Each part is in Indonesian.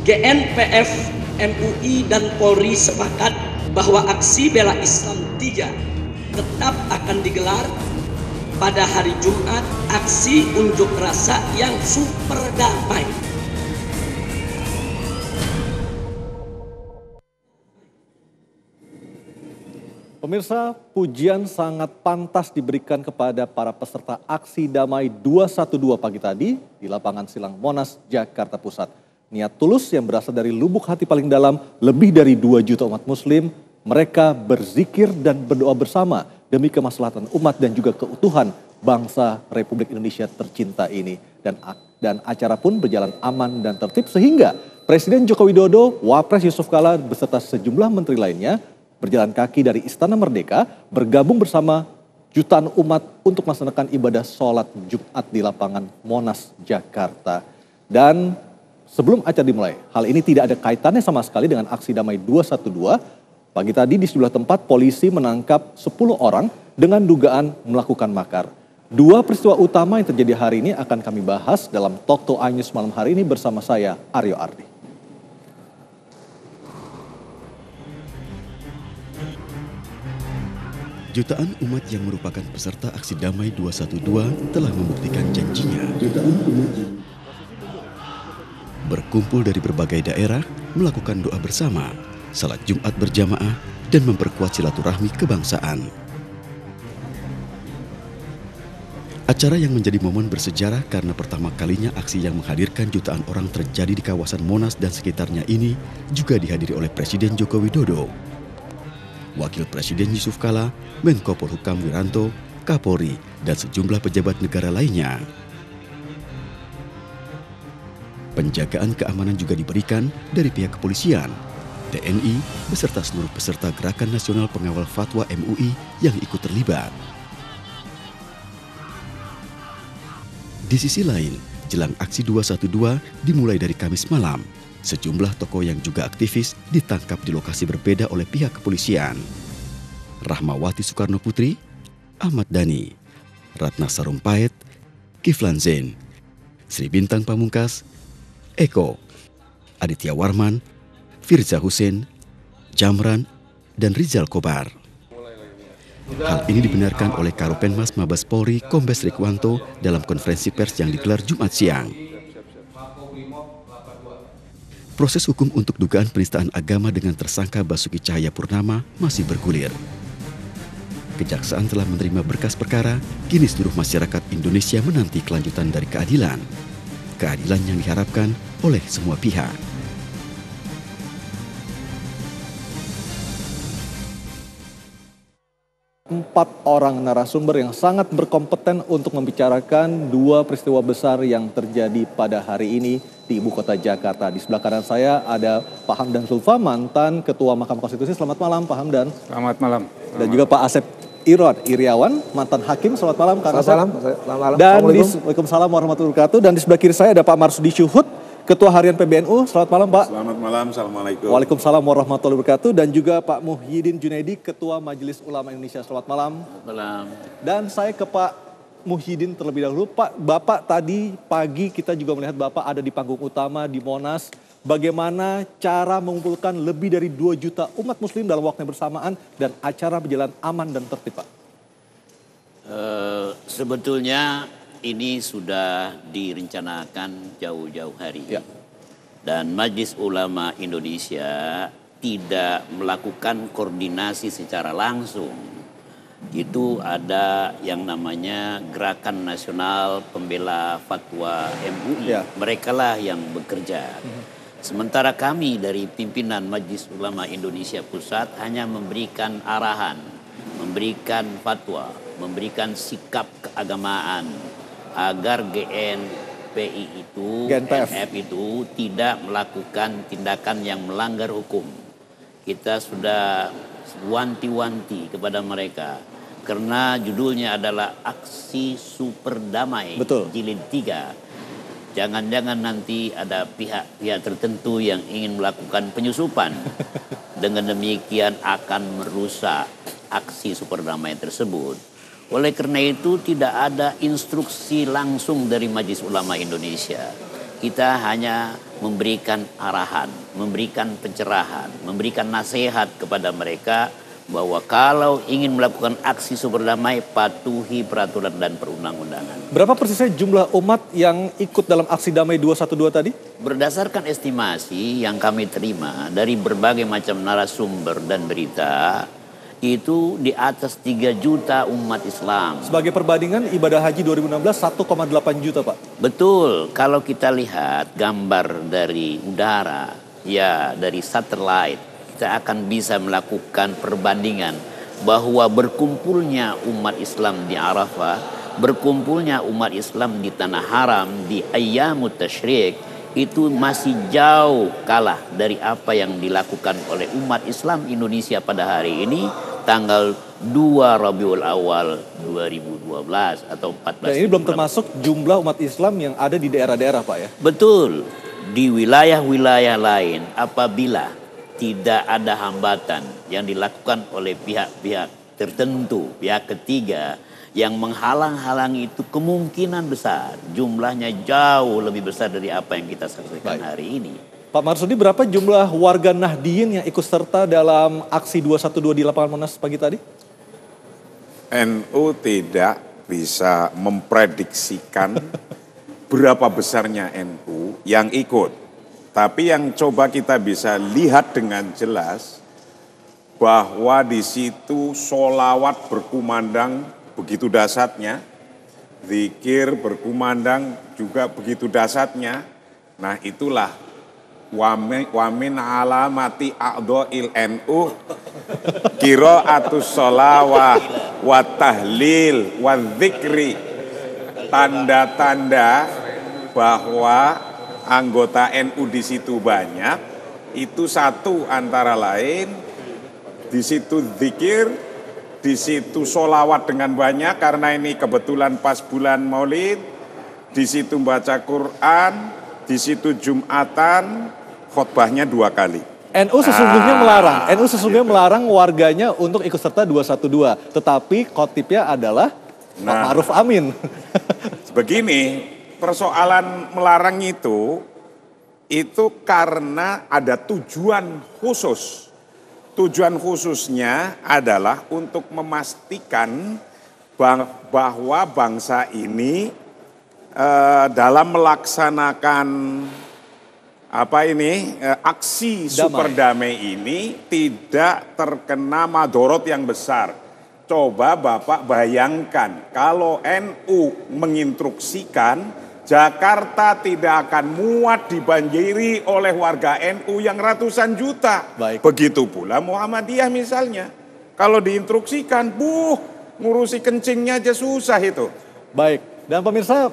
GNPF, MUI, dan Polri sepakat bahwa aksi bela Islam 3 tetap akan digelar pada hari Jumat, aksi unjuk rasa yang super damai. Pemirsa, pujian sangat pantas diberikan kepada para peserta aksi damai 212 pagi tadi di lapangan Silang Monas, Jakarta Pusat. Niat tulus yang berasal dari lubuk hati paling dalam lebih dari 2 juta umat muslim, mereka berzikir dan berdoa bersama demi kemaslahatan umat dan juga keutuhan bangsa Republik Indonesia tercinta ini. Dan acara pun berjalan aman dan tertib sehingga Presiden Joko Widodo, Wapres Yusuf Kala beserta sejumlah menteri lainnya berjalan kaki dari Istana Merdeka bergabung bersama jutaan umat untuk melaksanakan ibadah sholat Jumat di lapangan Monas, Jakarta. Dan sebelum acara dimulai, hal ini tidak ada kaitannya sama sekali dengan aksi damai 212. Pagi tadi di sejumlah tempat polisi menangkap 10 orang dengan dugaan melakukan makar. 2 peristiwa utama yang terjadi hari ini akan kami bahas dalam Talk to iNews malam hari ini bersama saya, Aryo Ardi. Jutaan umat yang merupakan peserta aksi damai 212 telah membuktikan janjinya. Berkumpul dari berbagai daerah, melakukan doa bersama, salat Jumat berjamaah, dan memperkuat silaturahmi kebangsaan. Acara yang menjadi momen bersejarah karena pertama kalinya aksi yang menghadirkan jutaan orang terjadi di kawasan Monas dan sekitarnya ini juga dihadiri oleh Presiden Joko Widodo, Wakil Presiden Yusuf Kala, Menko Polhukam Wiranto, Kapolri, dan sejumlah pejabat negara lainnya. Penjagaan keamanan juga diberikan dari pihak kepolisian, TNI, beserta seluruh peserta Gerakan Nasional Pengawal Fatwa MUI yang ikut terlibat. Di sisi lain, jelang aksi 212 dimulai dari Kamis malam, sejumlah tokoh yang juga aktivis ditangkap di lokasi berbeda oleh pihak kepolisian. Rahmawati Soekarno Putri, Ahmad Dhani, Ratna Sarumpait, Kiflan Zain, Sri Bintang Pamungkas, Eko, Aditya Warman, Firza Hussein, Jamran, dan Rizal Kobar. Hal ini dibenarkan oleh Karopenmas Mabes Polri Kombes Rikwanto dalam konferensi pers yang digelar Jumat siang. Proses hukum untuk dugaan penistaan agama dengan tersangka Basuki Cahayapurnama masih bergulir. Kejaksaan telah menerima berkas perkara, kini seluruh masyarakat Indonesia menanti kelanjutan dari keadilan. Keadilan yang diharapkan oleh semua pihak. Empat orang narasumber yang sangat berkompeten untuk membicarakan 2 peristiwa besar yang terjadi pada hari ini di ibu kota Jakarta. Di sebelah kanan saya ada Pak Hamdan Zulfa, mantan Ketua Mahkamah Konstitusi. Selamat malam Pak Hamdan. Selamat malam. Dan juga Pak Asep Iriawan, mantan Hakim. Selamat malam Kang Asep. Selamat malam. Dan Waalaikumsalam warahmatullahi wabarakatuh. Dan di sebelah kiri saya ada Pak Marsudi Syuhud, Ketua Harian PBNU. Selamat malam Pak. Selamat malam, Assalamualaikum. Waalaikumsalam warahmatullahi wabarakatuh. Dan juga Pak Muhyiddin Junaidi, Ketua Majelis Ulama Indonesia. Selamat malam. Selamat malam. Dan saya ke Pak Muhyiddin terlebih dahulu. Pak, Bapak tadi pagi kita juga melihat Bapak ada di panggung utama di Monas. Bagaimana cara mengumpulkan lebih dari 2 juta umat muslim dalam waktu yang bersamaan dan acara berjalan aman dan tertib Pak? Sebetulnya ini sudah direncanakan jauh-jauh hari. Ya. Dan Majelis Ulama Indonesia tidak melakukan koordinasi secara langsung. Itu ada yang namanya Gerakan Nasional Pembela Fatwa MUI. Ya. Mereka lah yang bekerja. Sementara kami dari pimpinan Majelis Ulama Indonesia Pusat hanya memberikan arahan, memberikan fatwa, memberikan sikap keagamaan agar GNPI itu, GNPF itu tidak melakukan tindakan yang melanggar hukum. Kita sudah wanti-wanti kepada mereka karena judulnya adalah Aksi Super Damai. Betul. Jilid 3. Jangan-jangan nanti ada pihak-pihak tertentu yang ingin melakukan penyusupan. Dengan demikian akan merusak aksi super damai tersebut. Oleh karena itu tidak ada instruksi langsung dari Majelis Ulama Indonesia. kita hanya memberikan arahan, memberikan pencerahan, memberikan nasihat kepada mereka bahwa kalau ingin melakukan aksi super damai, patuhi peraturan dan perundang-undangan. Berapa persisnya jumlah umat yang ikut dalam aksi damai 212 tadi? Berdasarkan estimasi yang kami terima dari berbagai macam narasumber dan berita, itu di atas 3 juta umat Islam. Sebagai perbandingan ibadah haji 2016 1,8 juta Pak. Betul, kalau kita lihat gambar dari udara, ya dari satelit, kita akan bisa melakukan perbandingan bahwa berkumpulnya umat Islam di Arafah, berkumpulnya umat Islam di Tanah Haram, di Ayyamut Tasyrik, itu masih jauh kalah dari apa yang dilakukan oleh umat Islam Indonesia pada hari ini, tanggal 2 Rabiul Awal 2012 atau 14. Dan ini belum termasuk jumlah umat Islam yang ada di daerah-daerah Pak ya? Betul, di wilayah-wilayah lain apabila tidak ada hambatan yang dilakukan oleh pihak-pihak tertentu, pihak ketiga yang menghalang-halangi, itu kemungkinan besar jumlahnya jauh lebih besar dari apa yang kita saksikan hari ini. Pak Marsudi, berapa jumlah warga Nahdien yang ikut serta dalam aksi 212 di lapangan Monas pagi tadi? NU tidak bisa memprediksikan berapa besarnya NU yang ikut. Tapi yang coba kita bisa lihat dengan jelas bahwa di situ sholawat berkumandang begitu dahsyatnya, zikir berkumandang juga begitu dahsyatnya. Nah itulah wamin alamati a'dha'il NU qira'atus sholawah wa tahlil wa zikri. Tanda-tanda bahwa anggota NU di situ banyak, itu satu antara lain, di situ zikir, di situ sholawat dengan banyak karena ini kebetulan pas bulan Maulid, di situ baca Quran, di situ Jumatan, khotbahnya 2 kali. NU sesungguhnya melarang warganya untuk ikut serta 212, tetapi khotibnya adalah Pak Ma'ruf Amin. Begini, persoalan melarang itu karena ada tujuan khusus. Tujuan khususnya adalah untuk memastikan bahwa bangsa ini dalam melaksanakan aksi super damai ini tidak terkena madorot yang besar. Coba Bapak bayangkan kalau NU menginstruksikan Jakarta tidak akan muat dibanjiri oleh warga NU yang ratusan juta. Baik. Begitu pula Muhammadiyah misalnya. Kalau diinstruksikan, ngurusi kencingnya aja susah itu. Baik, dan pemirsa,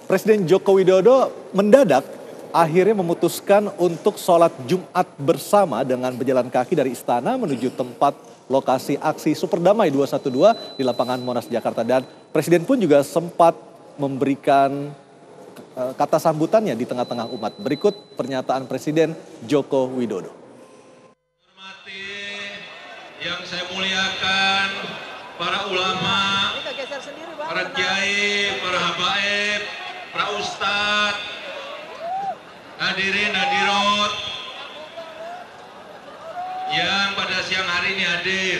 Presiden Joko Widodo mendadak akhirnya memutuskan untuk sholat Jumat bersama dengan berjalan kaki dari istana menuju tempat lokasi aksi super damai 212 di lapangan Monas Jakarta. Dan Presiden pun juga sempat memberikan kata sambutannya di tengah-tengah umat. Berikut pernyataan Presiden Joko Widodo. Hormati yang saya muliakan, para ulama, para kiai, para habaib, para ustadz, hadirin hadirat yang pada siang hari ini hadir.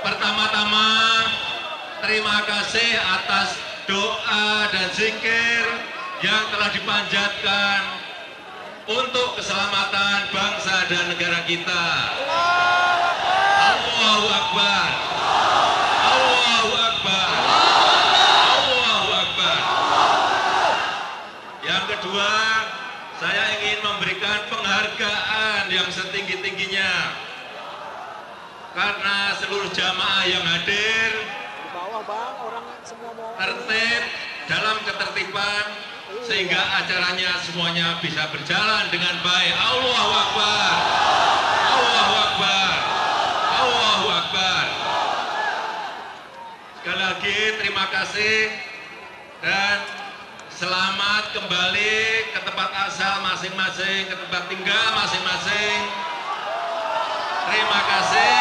Pertama-tama, terima kasih atas doa dan zikir yang telah dipanjatkan untuk keselamatan bangsa dan negara kita. Allahu Akbar. Allahu Akbar. Allahu Akbar. Yang kedua, saya ingin memberikan penghargaan yang setinggi-tingginya karena seluruh jamaah yang hadir tertib dalam ketertiban sehingga acaranya semuanya bisa berjalan dengan baik. Allahu Akbar. Allahu Akbar. Allahu Akbar. Sekali lagi terima kasih dan selamat kembali ke tempat asal masing-masing, ke tempat tinggal masing-masing. Terima kasih.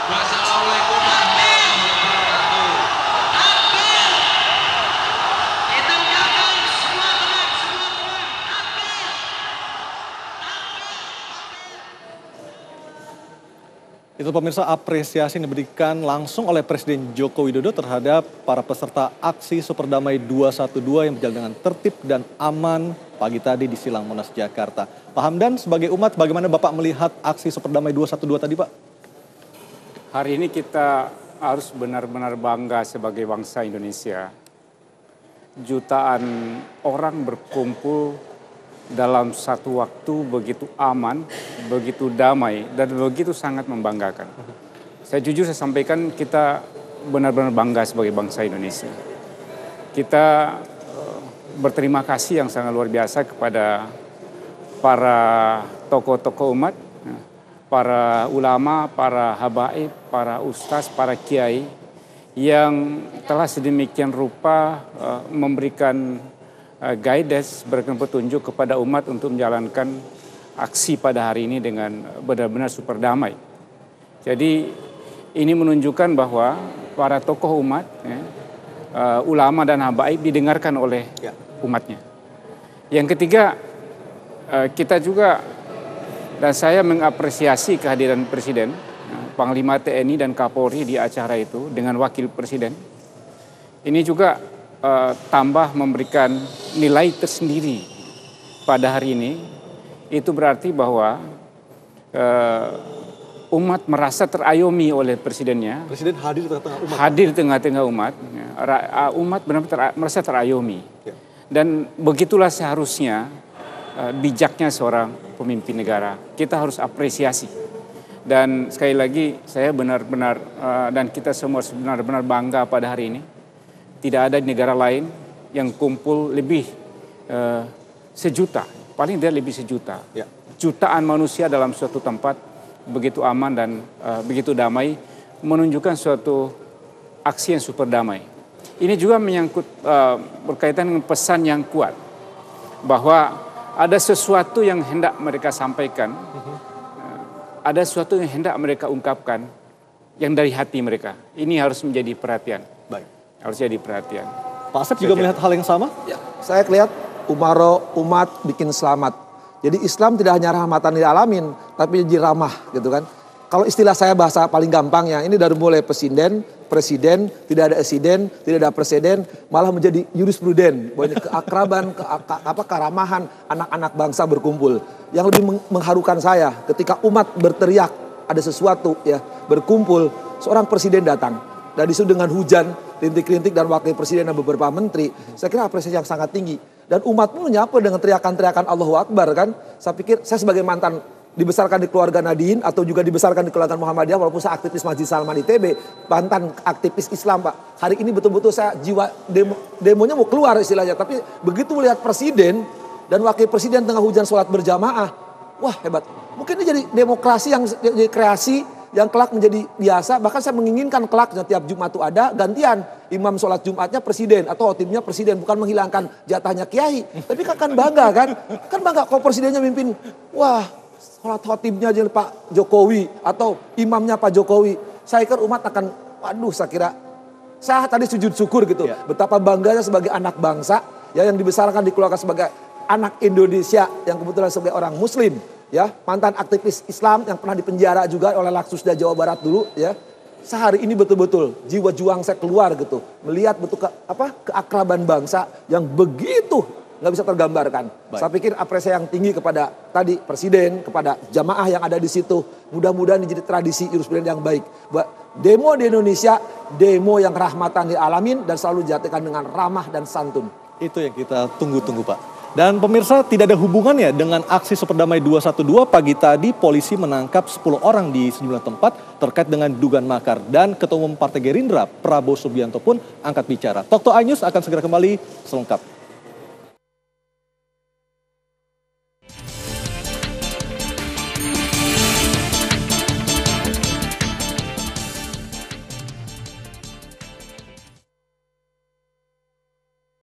Wassalamualaikum warahmatullahi wabarakatuh. Itu pemirsa apresiasi yang diberikan langsung oleh Presiden Joko Widodo terhadap para peserta aksi Superdamai 212 yang berjalan dengan tertib dan aman pagi tadi di Silang Monas, Jakarta. Pak Hamdan, sebagai umat bagaimana Bapak melihat aksi Superdamai 212 tadi, Pak? Hari ini kita harus benar-benar bangga sebagai bangsa Indonesia. Jutaan orang berkumpul dalam satu waktu begitu aman, begitu damai, dan begitu sangat membanggakan. Saya jujur saya sampaikan kita benar-benar bangga sebagai bangsa Indonesia. Kita berterima kasih yang sangat luar biasa kepada para tokoh-tokoh umat, para ulama, para habaib, para ustaz, para kiai yang telah sedemikian rupa memberikan guidance, berikan petunjuk kepada umat untuk menjalankan aksi pada hari ini dengan benar-benar super damai. Jadi ini menunjukkan bahwa para tokoh umat, ulama dan habaib didengarkan oleh umatnya. Yang ketiga, kita juga dan saya mengapresiasi kehadiran Presiden, Panglima TNI dan Kapolri di acara itu dengan Wakil Presiden. Ini juga tambah memberikan nilai tersendiri pada hari ini. Itu berarti bahwa umat merasa terayomi oleh presidennya. Presiden hadir di tengah-tengah umat. Hadir di tengah-tengah umat. Umat benar-benar merasa terayomi. Dan begitulah seharusnya bijaknya seorang pemimpin negara. Kita harus apresiasi. Dan sekali lagi saya benar-benar dan kita semua benar-benar bangga pada hari ini. Tidak ada di negara lain yang kumpul lebih sejuta, paling tidak lebih sejuta. Jutaan manusia dalam suatu tempat begitu aman dan begitu damai, menunjukkan suatu aksi yang super damai. Ini juga menyangkut berkaitan dengan pesan yang kuat bahwa ada sesuatu yang hendak mereka sampaikan, ada sesuatu yang hendak mereka ungkapkan yang dari hati mereka. Ini harus menjadi perhatian. Baik. Harus jadi perhatian. Pak Asep juga melihat hal yang sama? Ya, saya lihat umat bikin selamat. Jadi Islam tidak hanya rahmatan lil alamin, tapi jadi ramah gitu kan. Kalau istilah saya bahasa paling gampang ya, ini dari mulai presiden, tidak ada eksiden, tidak ada presiden, malah menjadi jurispruden. Bahwa ini keakraban, keramahan anak-anak bangsa berkumpul. Yang lebih mengharukan saya ketika umat berteriak ada sesuatu ya, berkumpul, seorang presiden datang. Dan disuruh dengan hujan, rintik-rintik dan wakil presiden dan beberapa menteri. Saya kira apresiasi yang sangat tinggi. Dan umat pun menyapa dengan teriakan-teriakan Allahu Akbar kan. Saya pikir saya sebagai mantan dibesarkan di keluarga Nadiin atau juga dibesarkan di keluarga Muhammadiyah walaupun saya aktivis Masjid Salman ITB, mantan aktivis Islam Pak. Hari ini betul-betul saya jiwa demonya mau keluar istilahnya. Tapi begitu melihat presiden dan wakil presiden tengah hujan sholat berjamaah, wah hebat. Mungkin ini jadi demokrasi yang jadi kreasi yang kelak menjadi biasa, bahkan saya menginginkan kelaknya tiap Jumat itu ada gantian imam sholat Jumatnya presiden atau khotibnya presiden, bukan menghilangkan jatahnya kiai, tapi kan bangga kan bangga kalau presidennya mimpin, wah sholat khotibnya jadi Pak Jokowi atau imamnya Pak Jokowi, saya kira umat akan, waduh saya kira, saya tadi sujud syukur gitu, betapa bangganya sebagai anak bangsa ya yang dibesarkan di keluarga sebagai anak Indonesia yang kebetulan sebagai orang Muslim. Ya, mantan aktivis Islam yang pernah dipenjara juga oleh Laksusda Jawa Barat dulu ya. Sehari ini betul-betul jiwa juang saya keluar gitu, melihat betul keakraban bangsa yang begitu nggak bisa tergambarkan. Baik. Saya pikir apresiasi yang tinggi kepada tadi presiden, kepada jamaah yang ada di situ. Mudah-mudahan ini jadi tradisi jurispruden yang baik. Demo di Indonesia, demo yang rahmatan lil alamin dan selalu dijadikan dengan ramah dan santun. Itu yang kita tunggu-tunggu Pak. Dan pemirsa, tidak ada hubungannya dengan aksi Superdamai 212 pagi tadi polisi menangkap 10 orang di sejumlah tempat terkait dengan dugaan makar. Dan Ketua Umum Partai Gerindra Prabowo Subianto pun angkat bicara. Tok To News akan segera kembali selengkapnya.